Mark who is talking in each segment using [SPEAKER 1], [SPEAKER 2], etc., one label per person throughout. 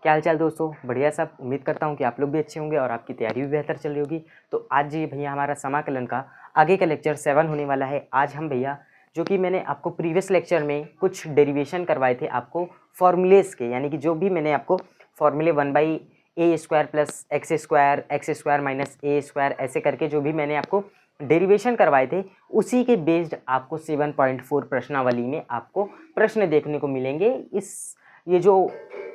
[SPEAKER 1] क्या हाल चाल दोस्तों, बढ़िया सब। उम्मीद करता हूँ कि आप लोग भी अच्छे होंगे और आपकी तैयारी भी बेहतर चल रही होगी। तो आज ये भैया हमारा समाकलन का आगे का लेक्चर 7 होने वाला है। आज हम भैया जो कि मैंने आपको प्रीवियस लेक्चर में कुछ डेरिवेशन करवाए थे आपको फॉर्मूलेस के, यानी कि जो भी मैंने आपको फॉर्मूले 1/a² plus x² minus a² ऐसे करके जो भी मैंने आपको डेरिवेशन करवाए थे, उसी के बेस्ड आपको 7.4 प्रश्नावली में आपको प्रश्न देखने को मिलेंगे। ये जो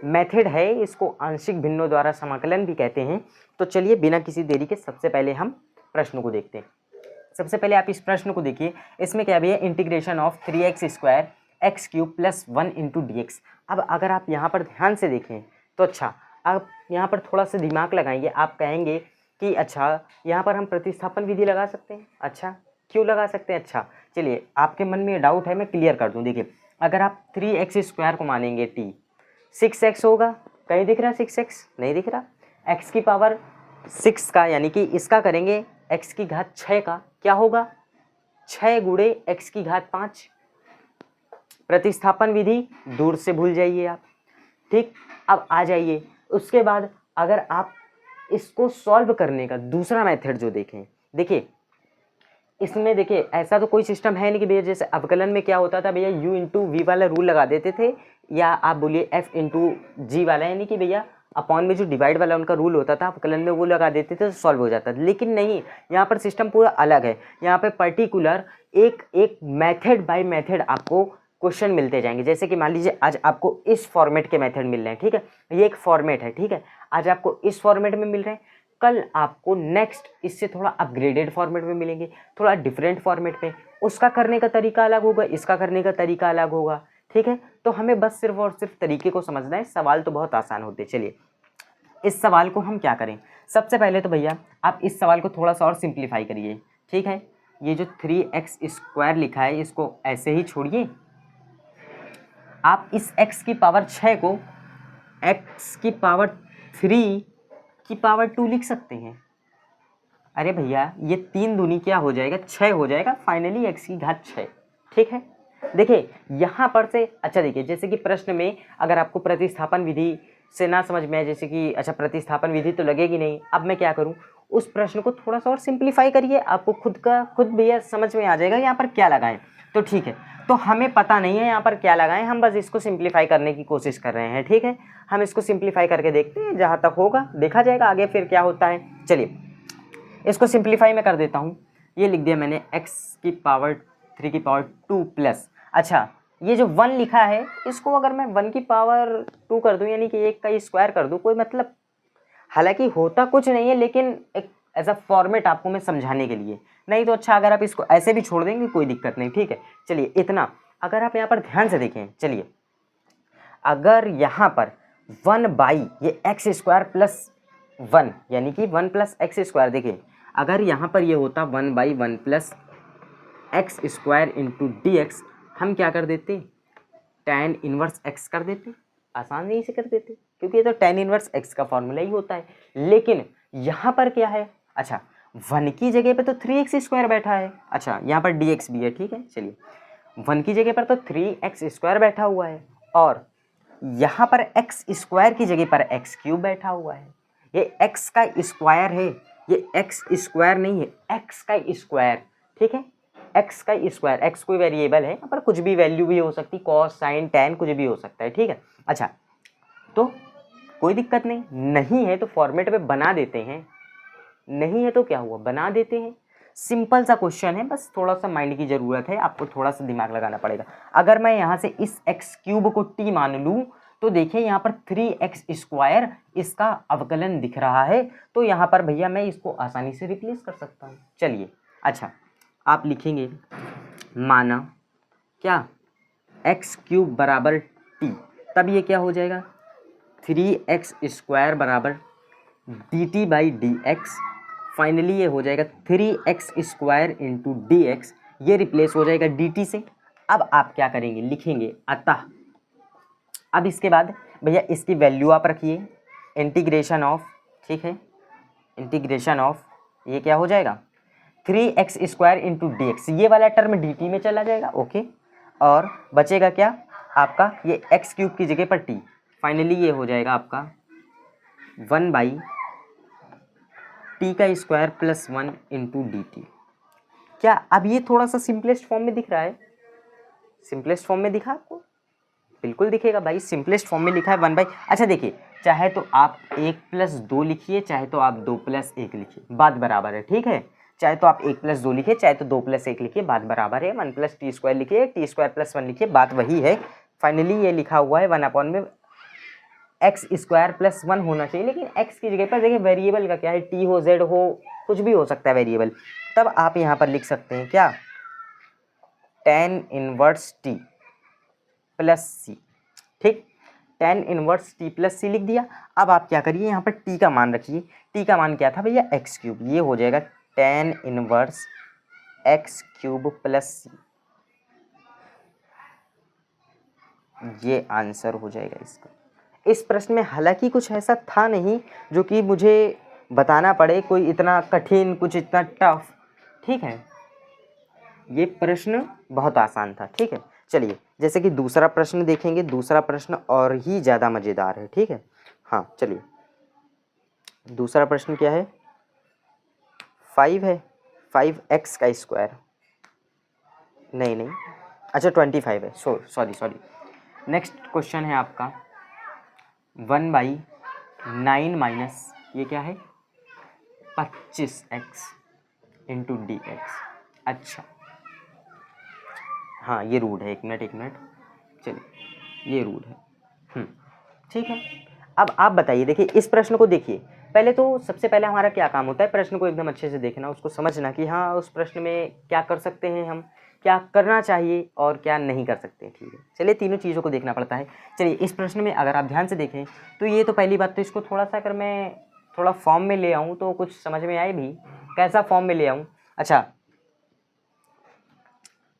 [SPEAKER 1] मेथड है इसको आंशिक भिन्नों द्वारा समाकलन भी कहते हैं। तो चलिए बिना किसी देरी के सबसे पहले हम प्रश्न को देखते हैं। सबसे पहले आप इस प्रश्न को देखिए। इसमें क्या भी है, integration of 3x² x³ plus 1 into dx। अब अगर आप यहाँ पर ध्यान से देखें तो अच्छा, आप यहाँ पर थोड़ा सा दिमाग लगाएंगे। आप कहेंगे कि अच्छा यहाँ पर हम प्रतिस्थापन विधि लगा सकते हैं। अच्छा, क्यों लगा सकते हैं? अच्छा चलिए, आपके मन में डाउट है, मैं क्लियर कर दूँ। देखिए, अगर आप 3x² को मानेंगे t, 6x होगा। कहीं दिख रहा 6x? नहीं दिख रहा। x की पावर 6 का, यानी कि इसका करेंगे x की घात 6 का, क्या होगा? 6 गुणे x की घात 5। प्रतिस्थापन विधि दूर से भूल जाइए आप। ठीक, अब आ जाइए उसके बाद अगर आप इसको सॉल्व करने का दूसरा मेथड जो देखें, देखिए इसमें देखिए ऐसा तो कोई सिस्टम है नहीं कि भैया जैसे अवकलन में क्या होता था, भैया u इंटू वी वाला रूल लगा देते थे, या आप बोलिए f इंटू जी वाला, यानी कि भैया अपॉन में जो डिवाइड वाला उनका रूल होता था अवकलन में, वो लगा देते थे तो सॉल्व हो जाता था। लेकिन नहीं, यहाँ पर सिस्टम पूरा अलग है। यहाँ पे पर्टिकुलर एक एक मेथड बाय मेथड आपको क्वेश्चन मिलते जाएंगे। जैसे कि मान लीजिए आज आपको इस फॉर्मेट के मेथड मिल रहे हैं, ठीक है, ये एक फॉर्मेट है, ठीक है, आज आपको इस फॉर्मेट में मिल रहे हैं, कल आपको नेक्स्ट इससे थोड़ा अपग्रेडेड फॉर्मेट में मिलेंगे, थोड़ा डिफरेंट फॉर्मेट में। उसका करने का तरीका अलग होगा, इसका करने का तरीका अलग होगा, ठीक है। तो हमें बस सिर्फ और सिर्फ तरीके को समझना है। सवाल तो बहुत आसान होते हैं। चलिए इस सवाल को हम क्या करें, सबसे पहले तो भैया आप इस सवाल को थोड़ा सा और सिंप्लीफाई करिए, ठीक है। ये जो 3x² लिखा है इसको ऐसे ही छोड़िए। आप इस x की पावर 6 को x की पावर 3 की पावर 2 लिख सकते हैं। अरे भैया ये 3 दूनी क्या हो जाएगा, 6 हो जाएगा। फाइनली x की घात 6, ठीक है। देखिए यहाँ पर से, अच्छा देखिए जैसे कि प्रश्न में अगर आपको प्रतिस्थापन विधि से ना समझ में आए, जैसे कि अच्छा प्रतिस्थापन विधि तो लगेगी नहीं, अब मैं क्या करूँ, उस प्रश्न को थोड़ा सा और सिंप्लीफाई करिए, आपको खुद भैया समझ में आ जाएगा यहाँ पर क्या लगाएं। तो ठीक है, तो हमें पता नहीं है यहाँ पर क्या लगाएं, हम बस इसको सिंप्लीफाई करने की कोशिश कर रहे हैं, ठीक है। हम इसको सिंप्लीफाई करके देखते हैं, जहाँ तक होगा देखा जाएगा, आगे फिर क्या होता है। चलिए इसको सिंप्लीफाई में कर देता हूँ। ये लिख दिया मैंने x की पावर 3 की पावर 2 प्लस, अच्छा ये जो 1 लिखा है इसको अगर मैं 1 की पावर 2 कर दूं, यानी कि 1 का स्क्वायर कर दूं, कोई मतलब, हालांकि होता कुछ नहीं है, लेकिन एक एज अ फॉर्मेट आपको मैं समझाने के लिए। नहीं तो अच्छा अगर आप इसको ऐसे भी छोड़ देंगे कोई दिक्कत नहीं, ठीक है। चलिए इतना, अगर आप यहाँ पर ध्यान से देखें, चलिए अगर यहाँ पर 1/, ये x² प्लस 1 यानी कि 1 प्लस x², देखिए अगर यहाँ पर ये होता 1/1 प्लस x² इंटू dx, हम क्या कर देते, tan इनवर्स x कर देते, आसानी से कर देते, क्योंकि ये तो tan इनवर्स x का फॉर्मूला ही होता है। लेकिन यहाँ पर क्या है, अच्छा 1 की जगह पे तो 3x² बैठा है, अच्छा यहाँ पर dx भी है, ठीक है। चलिए 1 की जगह पर तो 3x² बैठा हुआ है, और यहाँ पर x² की जगह पर x³ बैठा हुआ है। ये x का स्क्वायर है, ये x² नहीं है, x का स्क्वायर, ठीक है, x का स्क्वायर। x कोई वेरिएबल है, यहाँ पर कुछ भी वैल्यू भी हो सकती, कॉस साइन टैन कुछ भी हो सकता है, ठीक है। अच्छा तो कोई दिक्कत नहीं, नहीं है तो फॉर्मेट में बना देते हैं, नहीं है तो क्या हुआ, बना देते हैं। सिंपल सा क्वेश्चन है, बस थोड़ा सा माइंड की ज़रूरत है, आपको थोड़ा सा दिमाग लगाना पड़ेगा। अगर मैं यहाँ से इस x³ को t मान लूँ तो देखिए यहाँ पर 3x² इसका अवकलन दिख रहा है, तो यहाँ पर भैया मैं इसको आसानी से रिप्लेस कर सकता हूँ। चलिए अच्छा, आप लिखेंगे माना क्या x³ बराबर t, तब ये क्या हो जाएगा, 3x² बराबर dt/dx। फाइनली ये हो जाएगा 3x² इंटू dx, ये रिप्लेस हो जाएगा dt से। अब आप क्या करेंगे, लिखेंगे अतः, अब इसके बाद भैया इसकी वैल्यू आप रखिए, इंटीग्रेशन ऑफ, ठीक है, इंटीग्रेशन ऑफ, ये क्या हो जाएगा 3x² इंटू dx, ये वाला टर्म dt में चला जाएगा, ओके। और बचेगा क्या आपका, ये x³ की जगह पर t, फाइनली ये हो जाएगा आपका 1/t² प्लस 1 इंटू dt। क्या अब ये थोड़ा सा सिंपलेस्ट फॉर्म में दिख रहा है? सिंपलेस्ट फॉर्म में दिखा आपको? बिल्कुल दिखेगा भाई, सिंपलेस्ट फॉर्म में लिखा है 1/। अच्छा देखिए, चाहे तो आप 1+2 लिखिए, चाहे तो आप 2+1 लिखिए, बात बराबर है, ठीक है। चाहे तो आप 1+2 लिखिए, चाहे तो 2+1 लिखिए, बात बराबर है। 1+t² लिखिए, t² प्लस 1 लिखिए, बात वही है। फाइनली ये लिखा हुआ है 1/में x² प्लस 1 होना चाहिए, लेकिन x की जगह पर देखिए वेरिएबल का क्या है, t हो z हो कुछ भी हो सकता है वेरिएबल। तब आप यहाँ पर लिख सकते हैं क्या, tan इनवर्स t प्लस सी, ठीक। tan इनवर्स t प्लस सी लिख दिया। अब आप क्या करिए, यहाँ पर t का मान रखिए। t का मान क्या था भैया, x³। ये हो जाएगा tan इनवर्स x³ प्लस सी। ये आंसर हो जाएगा इसका। इस प्रश्न में हालांकि कुछ ऐसा था नहीं जो कि मुझे बताना पड़े, कोई इतना कठिन, कुछ इतना टफ, ठीक है। ये प्रश्न बहुत आसान था, ठीक है। चलिए, जैसे कि दूसरा प्रश्न देखेंगे। दूसरा प्रश्न और ही ज़्यादा मज़ेदार है, ठीक है। हाँ चलिए, दूसरा प्रश्न क्या है, 5 है, 5x²। नहीं नहीं, अच्छा 25 है, सॉरी। नेक्स्ट क्वेश्चन है आपका 1/9 माइनस ये क्या है, 25x इंटू dx। अच्छा हाँ, ये रूट है, एक मिनट, चलिए ये रूट है, ठीक है। अब आप बताइए, देखिए इस प्रश्न को देखिए। पहले तो सबसे पहले हमारा क्या काम होता है, प्रश्न को एकदम अच्छे से देखना, उसको समझना कि हाँ उस प्रश्न में क्या कर सकते हैं हम, क्या करना चाहिए और क्या नहीं कर सकते, ठीक है। चलिए तीनों चीज़ों को देखना पड़ता है। चलिए इस प्रश्न में अगर आप ध्यान से देखें तो ये तो पहली बात, तो इसको थोड़ा सा अगर मैं थोड़ा फॉर्म में ले आऊँ तो कुछ समझ में आए भी, कैसा फॉर्म में ले आऊँ। अच्छा,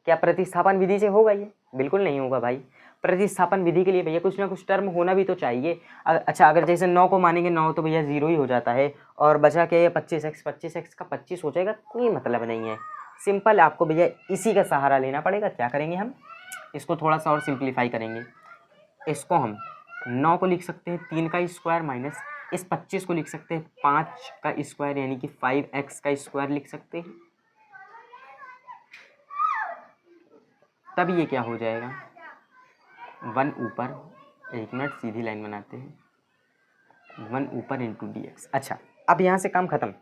[SPEAKER 1] क्या प्रतिस्थापन विधि से होगा ये? बिल्कुल नहीं होगा भाई। प्रतिस्थापन विधि के लिए भैया कुछ ना कुछ टर्म होना भी तो चाहिए। अच्छा, अगर जैसे 9 को मानेंगे 9 तो भैया 0 ही हो जाता है, और बचा क्या है 25x का 25 हो जाएगा, कोई मतलब नहीं है। सिंपल आपको भैया इसी का सहारा लेना पड़ेगा। क्या करेंगे हम, इसको थोड़ा सा और सिंप्लीफाई करेंगे। इसको हम 9 को लिख सकते हैं 3 का स्क्वायर माइनस इस 25 को लिख सकते हैं 5 का स्क्वायर, यानी कि 5x का स्क्वायर लिख सकते हैं। तब ये क्या हो जाएगा, 1 ऊपर, एक मिनट सीधी लाइन बनाते हैं, 1 ऊपर इंटू dx। अच्छा, अब यहाँ से काम खत्म।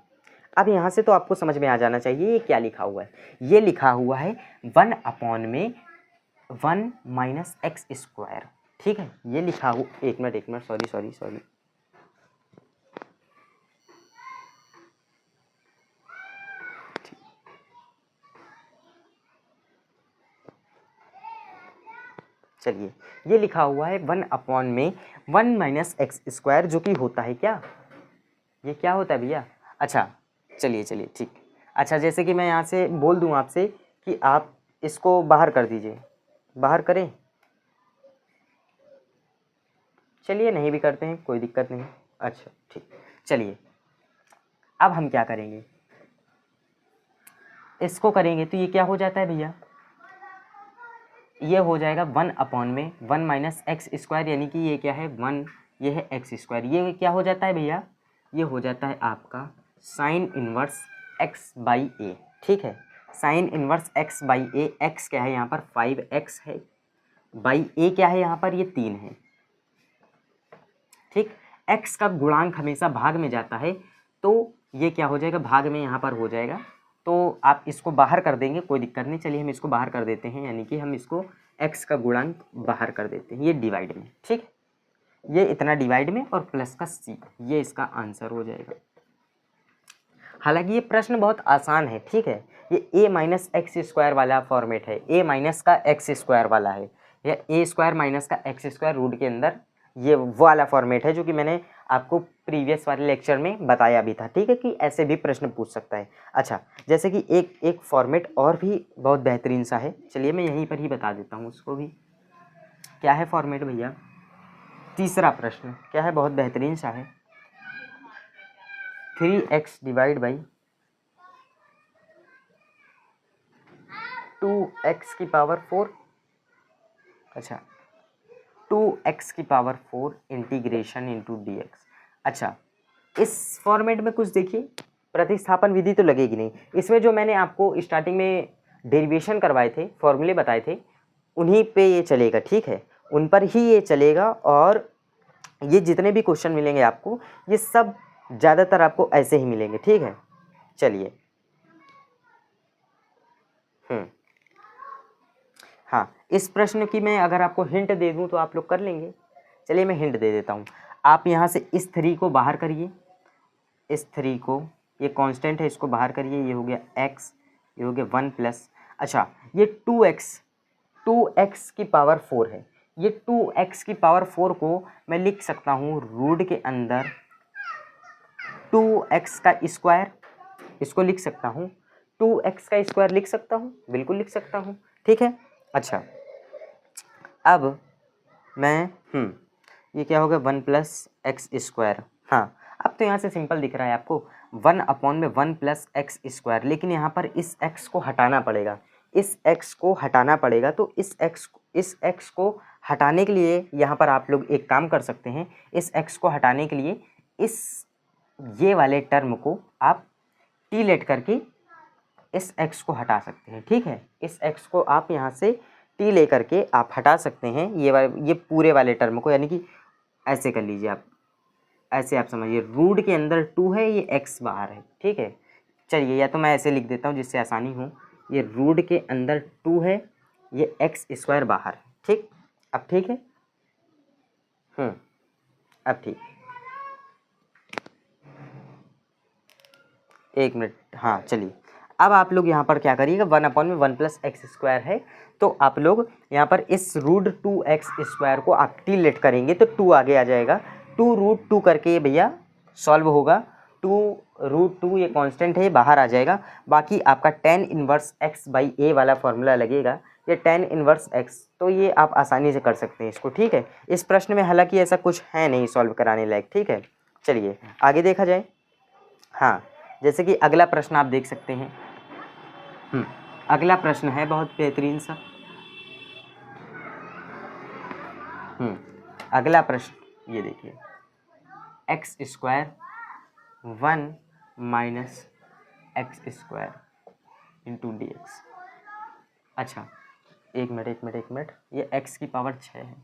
[SPEAKER 1] अब यहाँ से तो आपको समझ में आ जाना चाहिए ये क्या लिखा हुआ है। ये लिखा हुआ है 1/1 माइनस x², ठीक है। ये लिखा हुआ, एक मिनट, सॉरी। चलिए, ये लिखा हुआ है 1/1 माइनस x², जो कि होता है क्या, ये क्या होता है भैया। अच्छा चलिए ठीक। अच्छा, जैसे कि मैं यहाँ से बोल दूँ आपसे कि आप इसको बाहर कर दीजिए, बाहर करें। चलिए नहीं भी करते हैं, कोई दिक्कत नहीं। अच्छा ठीक, चलिए अब हम क्या करेंगे, इसको करेंगे तो ये क्या हो जाता है भैया, ये हो जाएगा 1/1 माइनस x², यानी कि ये क्या है 1, ये है x²। ये क्या हो जाता है भैया, ये हो जाता है आपका साइन इनवर्स x/a, ठीक है। साइन इनवर्स x/a, x क्या है यहाँ पर 5x है, बाई a क्या है यहाँ पर, ये 3 है, ठीक। x का गुणांक हमेशा भाग में जाता है, तो ये क्या हो जाएगा, भाग में यहाँ पर हो जाएगा। तो आप इसको बाहर कर देंगे, कोई दिक्कत नहीं। चलिए हम इसको बाहर कर देते हैं, यानी कि हम इसको x का गुणांक बाहर कर देते हैं, ये डिवाइड में, ठीक। ये इतना डिवाइड में और प्लस का c, ये इसका आंसर हो जाएगा। हालांकि ये प्रश्न बहुत आसान है, ठीक है। ये a माइनस x² वाला फॉर्मेट है, a माइनस का x² वाला है, या a² माइनस का x² रूट के अंदर, ये वो वाला फॉर्मेट है जो कि मैंने आपको प्रीवियस वाले लेक्चर में बताया भी था, ठीक है, कि ऐसे भी प्रश्न पूछ सकता है। अच्छा, जैसे कि एक फॉर्मेट और भी बहुत बेहतरीन सा है, चलिए मैं यहीं पर ही बता देता हूँ उसको भी। क्या है फॉर्मेट भैया, तीसरा प्रश्न क्या है, बहुत बेहतरीन सा है, 3x डिवाइड बाई 2x की पावर 4। अच्छा, 2x की power 4 integration into D x. अच्छा, इस फॉर्मेट में कुछ देखिए, प्रतिस्थापन विधि तो लगेगी नहीं इसमें। जो मैंने आपको स्टार्टिंग में डेरिवेशन करवाए थे, फॉर्मूले बताए थे, उन्हीं पे ये चलेगा, ठीक है, उन पर ही ये चलेगा। और ये जितने भी क्वेश्चन मिलेंगे आपको, ये सब ज़्यादातर आपको ऐसे ही मिलेंगे, ठीक है। चलिए, हाँ, इस प्रश्न की मैं अगर आपको हिंट दे दूं तो आप लोग कर लेंगे। चलिए मैं हिंट दे देता हूँ। आप यहाँ से इस 3 को बाहर करिए, इस 3 को, ये कांस्टेंट है, इसको बाहर करिए, ये हो गया x, ये हो गया 1 प्लस, अच्छा ये 2x की पावर 4 है। ये 2x की पावर 4 को मैं लिख सकता हूँ रूट के अंदर 2x का स्क्वायर, इसको लिख सकता हूँ 2x का स्क्वायर लिख सकता हूँ, बिल्कुल लिख सकता हूँ, ठीक है। अच्छा, अब मैं ये क्या होगा 1 प्लस एक्स स्क्वायर। हाँ, अब तो यहाँ से सिंपल दिख रहा है आपको, 1 अपॉन में 1 प्लस एक्स स्क्वायर, लेकिन यहाँ पर इस x को हटाना पड़ेगा, इस x को हटाना पड़ेगा। तो इस x को हटाने के लिए यहाँ पर आप लोग एक काम कर सकते हैं, इस x को हटाने के लिए ये वाले टर्म को आप टी लेट करके इस x को हटा सकते हैं, ठीक है। इस x को आप यहाँ से टी ले करके आप हटा सकते हैं, ये पूरे वाले टर्म को, यानी कि ऐसे कर लीजिए आप, ऐसे आप समझिए, रूट के अंदर 2 है, ये x बाहर है, ठीक है। चलिए, या तो मैं ऐसे लिख देता हूँ जिससे आसानी हो, ये रूट के अंदर 2 है, ये एक्स स्क्वायर बाहर है, ठीक। अब ठीक है, अब ठीक, एक मिनट, हाँ चलिए। अब आप लोग यहाँ पर क्या करिएगा, 1 अपॉन में 1 प्लस एक्स स्क्वायर है, तो आप लोग यहाँ पर इस रूट 2x स्क्वायर को आप टी लेट करेंगे तो 2 आगे आ जाएगा, 2 रूट 2 करके ये भैया सॉल्व होगा, 2 रूट 2 ये कांस्टेंट है, ये बाहर आ जाएगा। बाकी आपका tan इनवर्स x बाई ए वाला फॉर्मूला लगेगा, ये tan इनवर्स x, तो ये आप आसानी से कर सकते हैं इसको, ठीक है। इस प्रश्न में हालांकि ऐसा कुछ है नहीं सॉल्व कराने लायक, ठीक है। चलिए आगे देखा जाए। हाँ, जैसे कि अगला प्रश्न आप देख सकते हैं, अगला प्रश्न है बहुत बेहतरीन सा। अगला प्रश्न ये देखिए, x square 1 minus x square into D x. अच्छा, एक मिनट, ये x की पावर 6 है,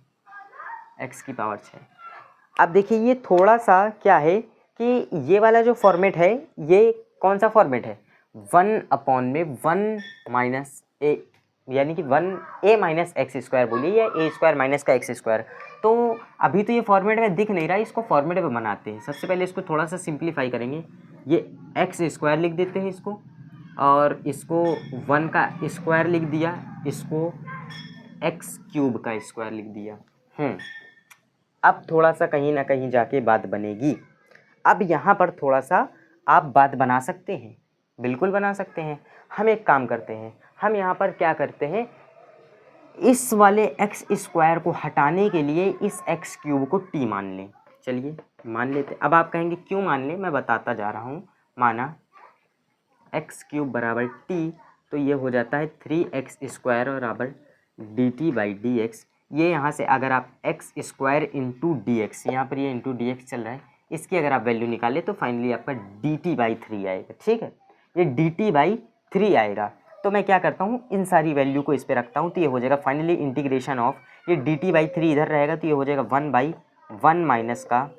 [SPEAKER 1] x की पावर 6। अब देखिए ये थोड़ा सा क्या है कि ये वाला जो फॉर्मेट है, ये कौन सा फॉर्मेट है, 1 अपॉन में 1 माइनस ए, यानी कि 1 a माइनस एक्स स्क्वायर बोलिए, या ए स्क्वायर माइनस का एक्स स्क्वायर। तो अभी तो ये फॉर्मेट में दिख नहीं रहा है, इसको फॉर्मेट में बनाते हैं। सबसे पहले इसको थोड़ा सा सिंप्लीफाई करेंगे, ये एक्स स्क्वायर लिख देते हैं इसको, और इसको 1 का स्क्वायर लिख दिया, इसको एक्स क्यूब का स्क्वायर लिख दिया। अब थोड़ा सा कहीं ना कहीं जाके बात बनेगी। अब यहाँ पर थोड़ा सा आप बात बना सकते हैं, बिल्कुल बना सकते हैं। हम एक काम करते हैं, हम यहाँ पर क्या करते हैं, इस वाले एक्स स्क्वायर को हटाने के लिए इस एक्स क्यूब को टी मान लें। चलिए मान लेते। अब आप कहेंगे क्यों मान लें, मैं बताता जा रहा हूँ। माना एक्स क्यूब बराबर टी, तो ये हो जाता है 3x स्क्वायर बराबर D T by D x. ये यहाँ से अगर आप x square into D x, यहाँ पर ये इंटू डी एक्स चल रहा है, इसकी अगर आप वैल्यू निकालें तो फाइनली आपका डी टी बाई 3 आएगा, ठीक है। ये डी टी बाई 3 आएगा। तो मैं क्या करता हूँ, इन सारी वैल्यू को इस पर रखता हूँ, तो ये हो जाएगा फाइनली इंटीग्रेशन ऑफ, ये डी टी बाई 3 इधर रहेगा, तो ये हो जाएगा 1/1 माइनस का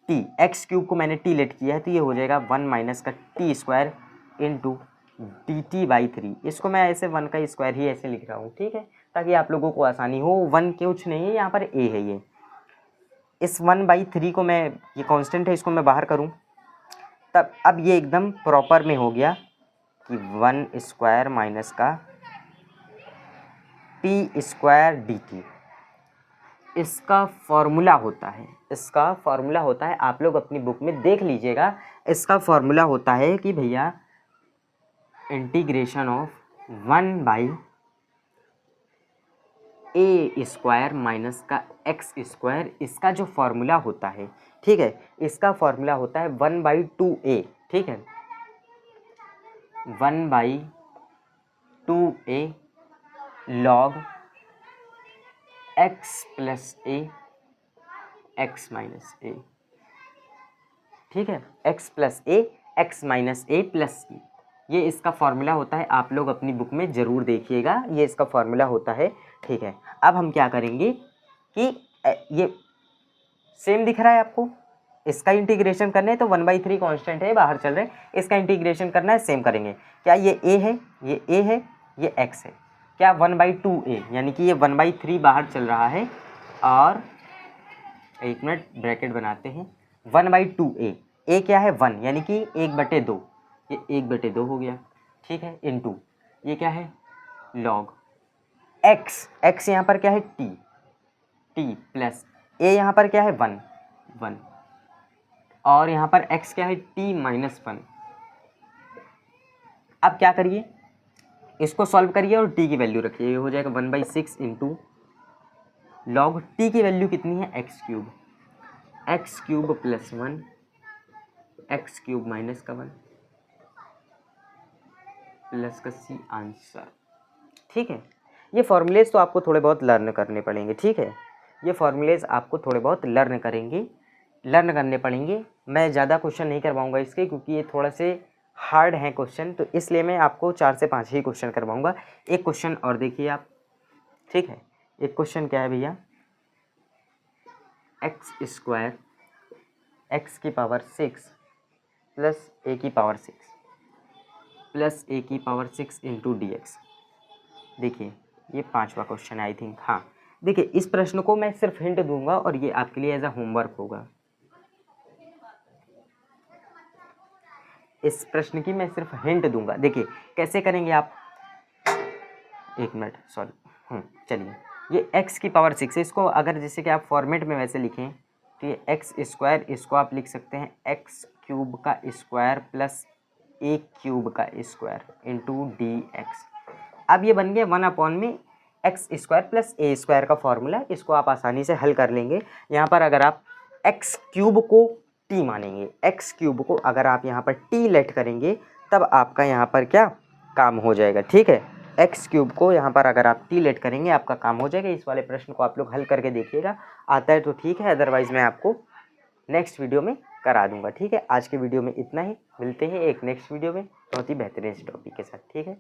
[SPEAKER 1] टी, एक्स क्यूब को मैंने टी लेट किया है, तो ये हो जाएगा 1 माइनस का T square into D T by 3। इसको मैं ऐसे 1 का स्क्वायर ही ऐसे लिख रहा हूँ, ठीक है, ताकि आप लोगों को आसानी हो। 1 कुछ नहीं है, यहाँ पर ए है। ये इस 1/3 को मैं, ये कांस्टेंट है, इसको मैं बाहर करूँ तब अब ये एकदम प्रॉपर में हो गया कि 1 स्क्वायर माइनस का टी स्क्वायर डी टी। इसका फॉर्मूला होता है, इसका फॉर्मूला होता है, आप लोग अपनी बुक में देख लीजिएगा। इसका फॉर्मूला होता है कि भैया integration of 1/a square minus का एक्स स्क्वायर, इसका जो फॉर्मूला होता है, ठीक है, इसका फॉर्मूला होता है 1/2a, ठीक है, 1/2a लॉग एक्स प्लस ए एक्स माइनस ए, ठीक है, एक्स प्लस ए एक्स माइनस ए प्लस ई, ये इसका फॉर्मूला होता है। आप लोग अपनी बुक में ज़रूर देखिएगा, ये इसका फॉर्मूला होता है, ठीक है। अब हम क्या करेंगे कि ये सेम दिख रहा है आपको, इसका इंटीग्रेशन करना है तो 1/3 कांस्टेंट है, बाहर चल रहे हैं, इसका इंटीग्रेशन करना है, सेम करेंगे। क्या ये a है, ये a है, ये x है, क्या 1/2a, यानी कि ये 1/3 बाहर चल रहा है, और एक मिनट ब्रैकेट बनाते हैं, 1/2a, a क्या है 1, यानी कि 1/2, ये 1/2 हो गया, ठीक है, इनटू ये क्या है लॉग x, x यहाँ पर क्या है t प्लस a यहाँ पर क्या है 1 और यहाँ पर x क्या है t माइनस 1। अब क्या करिए, इसको सॉल्व करिए और t की वैल्यू रखिए, ये हो जाएगा 1/6 इंटू लॉग t की वैल्यू कितनी है x cube plus 1 x cube minus का 1 प्लस का c आंसर, ठीक है। ये फॉर्मूलेज तो आपको थोड़े बहुत लर्न करने पड़ेंगे, ठीक है, ये फॉर्मूलेज आपको थोड़े बहुत लर्न करने पड़ेंगे। मैं ज़्यादा क्वेश्चन नहीं करवाऊंगा इसके, क्योंकि ये थोड़ा से हार्ड हैं क्वेश्चन, तो इसलिए मैं आपको 4 से 5 ही क्वेश्चन करवाऊंगा। एक क्वेश्चन और देखिए आप, ठीक है, एक क्वेश्चन क्या है भैया, x² x की पावर 6 प्लस a की पावर 6 प्लस a की पावर 6 इंटू dx। देखिए ये 5वां क्वेश्चन है आई थिंक, हाँ। देखिए इस प्रश्न को मैं सिर्फ हिंट दूंगा और ये आपके लिए एज अ होमवर्क होगा। इस प्रश्न की मैं सिर्फ हिंट दूंगा। देखिए कैसे करेंगे आप, एक मिनट सॉरी, चलिए, ये x की पावर 6 है, इसको अगर जैसे कि आप फॉर्मेट में वैसे लिखें तो ये x², इसको आप लिख सकते हैं x क्यूब का स्क्वायर प्लस a क्यूब का स्क्वायर इंटू dx। अब ये बन गया 1 में x² प्लस a² का फॉर्मूला, इसको आप आसानी से हल कर लेंगे। यहाँ पर अगर आप x क्यूब को t मानेंगे, x क्यूब को अगर आप यहाँ पर t लेट करेंगे तब आपका यहाँ पर क्या काम हो जाएगा, ठीक है। x क्यूब को यहाँ पर अगर आप t लेट करेंगे आपका काम हो जाएगा। इस वाले प्रश्न को आप लोग हल करके देखिएगा, आता है तो ठीक है, अदरवाइज़ मैं आपको नेक्स्ट वीडियो में करा दूंगा, ठीक है। आज के वीडियो में इतना ही, मिलते हैं एक नेक्स्ट वीडियो में बहुत ही बेहतरीन टॉपिक के साथ, ठीक है।